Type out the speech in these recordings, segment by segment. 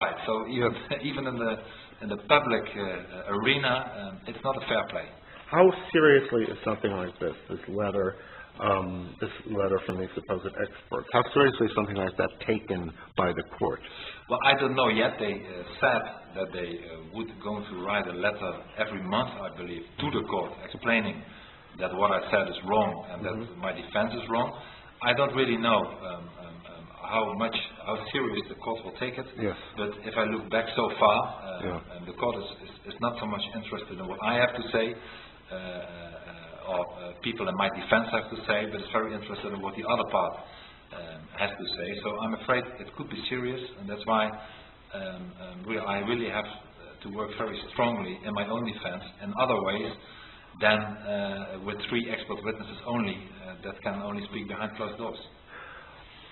Right. So even in the public arena, it's not a fair play. How seriously is something like this letter from these supposed experts? How seriously is something like that taken by the court? Well, I don't know yet. They said that they would going to write a letter every month, I believe, to the court explaining that what I said is wrong and that my defense is wrong. I don't really know how serious the court will take it. Yes. But if I look back so far, the court is not so much interested in what I have to say, or people in my defense have to say, but it's very interested in what the other part has to say. So I'm afraid it could be serious, and that's why I really have to work very strongly in my own defense in other ways than with 3 expert witnesses only that can only speak behind closed doors.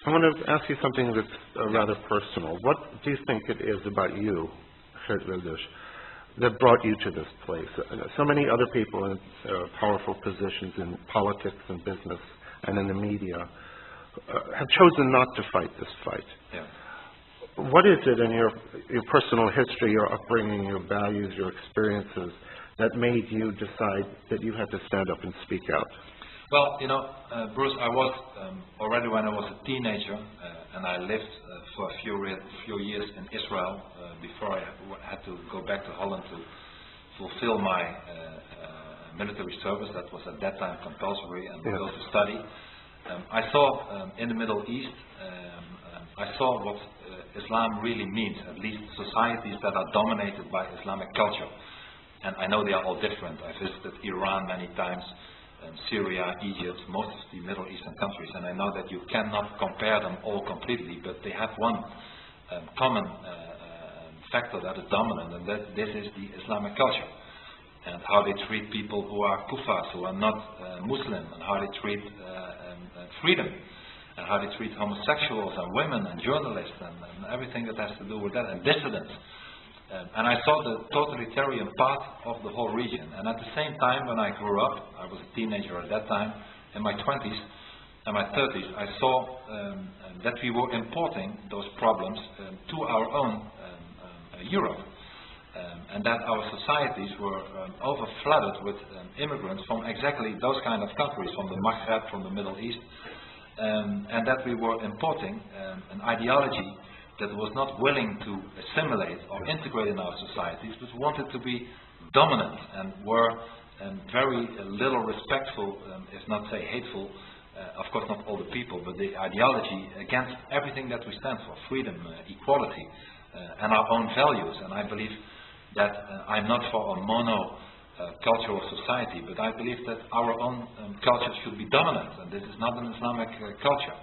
I want to ask you something that's rather personal. What do you think it is about you, Geert Wilders, that brought you to this place? So many other people in powerful positions in politics and business and in the media have chosen not to fight this fight. Yeah. What is it in your personal history, your upbringing, your values, your experiences that made you decide that you had to stand up and speak out? Well, Bruce, I was already when I was a teenager, and I lived for a few years in Israel before I had to go back to Holland to fulfill my military service. That was at that time compulsory and go to study. I saw in the Middle East, I saw what Islam really means, at least societies that are dominated by Islamic culture. And I know they are all different. I visited Iran many times, Syria, Egypt, most of the Middle Eastern countries, and I know that you cannot compare them all completely, but they have one common factor that is dominant, and that this is the Islamic culture, and how they treat people who are kuffars, who are not Muslim, and how they treat freedom, and how they treat homosexuals and women and journalists and everything that has to do with that, and dissidents. And I saw the totalitarian part of the whole region. And at the same time, when I grew up, I was a teenager at that time, in my 20s and my 30s, I saw that we were importing those problems to our own Europe. And that our societies were overflooded with immigrants from exactly those kind of countries, from the Maghreb, from the Middle East. And that we were importing an ideology that was not willing to assimilate or integrate in our societies, but wanted to be dominant and were very little respectful, if not say hateful, of course not all the people, but the ideology against everything that we stand for, freedom, equality, and our own values. And I believe that I'm not for a mono-cultural society, but I believe that our own culture should be dominant, and this is not an Islamic culture.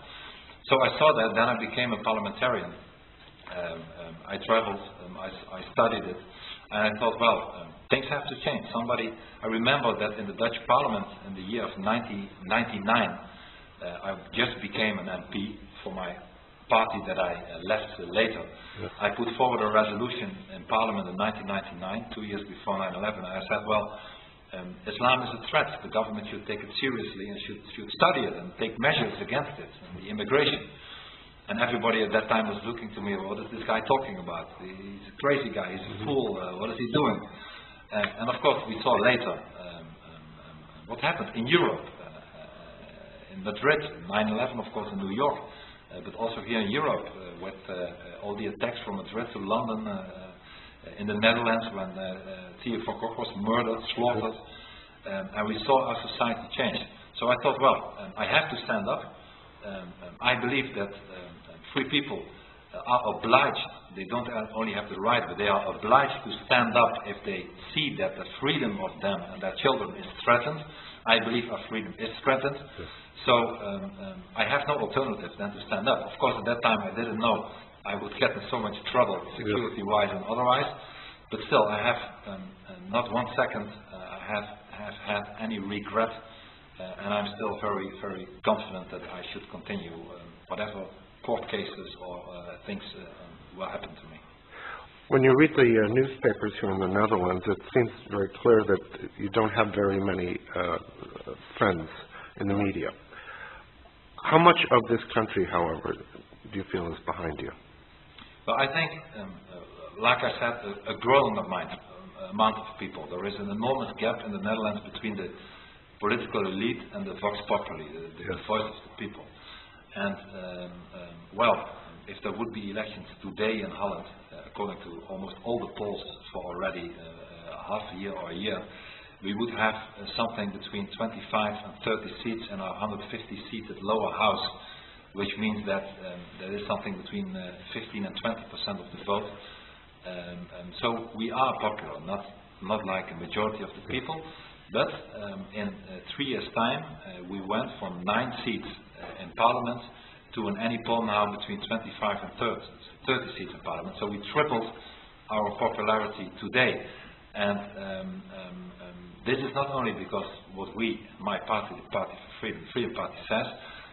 So I saw that, then I became a parliamentarian. I traveled, I studied it, and I thought, well, things have to change. I remember that in the Dutch Parliament in the year of 1999, I just became an MP for my party that I left later. Yes. I put forward a resolution in Parliament in 1999, 2 years before 9/11, and I said, well, Islam is a threat. The government should take it seriously and should study it and take measures against it, and the immigration. And everybody at that time was looking to me, what is this guy talking about? He's a crazy guy, he's a fool, what is he doing? And of course we saw later what happened in Europe, in Madrid, 9/11 of course in New York, but also here in Europe with all the attacks from Madrid to London, in the Netherlands when Theo van Gogh was murdered, slaughtered, and we saw our society change. So I thought, well, I have to stand up. I believe that free people are obliged, they don't only have the right, but they are obliged to stand up if they see that the freedom of them and their children is threatened. I believe our freedom is threatened. Yes. So I have no alternative than to stand up. Of course, at that time I didn't know I would get in so much trouble, security-wise and otherwise, but still I have not 1 second have had any regret. And I'm still very, very confident that I should continue whatever court cases or things will happen to me. When you read the newspapers here in the Netherlands, it seems very clear that you don't have very many friends in the media. How much of this country, however, do you feel is behind you? Well, I think like I said, a growing amount of people. There is an enormous gap in the Netherlands between the political elite and the vox populi, the voice of the people. And well, if there would be elections today in Holland, according to almost all the polls for already half a year or a year, we would have something between 25 and 30 seats in our 150-seated lower house, which means that there is something between 15 and 20% of the vote. So we are popular, not like a majority of the people, but in 3 years' time we went from 9 seats in Parliament to an any poll now between 25 and 30 seats in Parliament. So we tripled our popularity today. And this is not only because what my party, the Party for Freedom Party says,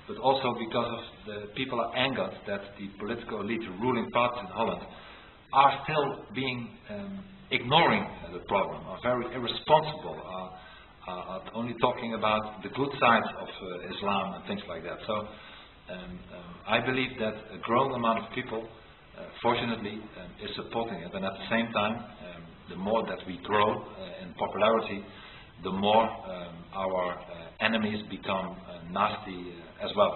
but also because of the people are angered that the political elite, the ruling parties in Holland, are still ignoring the problem, are very irresponsible, are only talking about the good sides of Islam and things like that. So I believe that a growing amount of people, fortunately, is supporting it, and at the same time, the more that we grow in popularity, the more our enemies become nasty as well.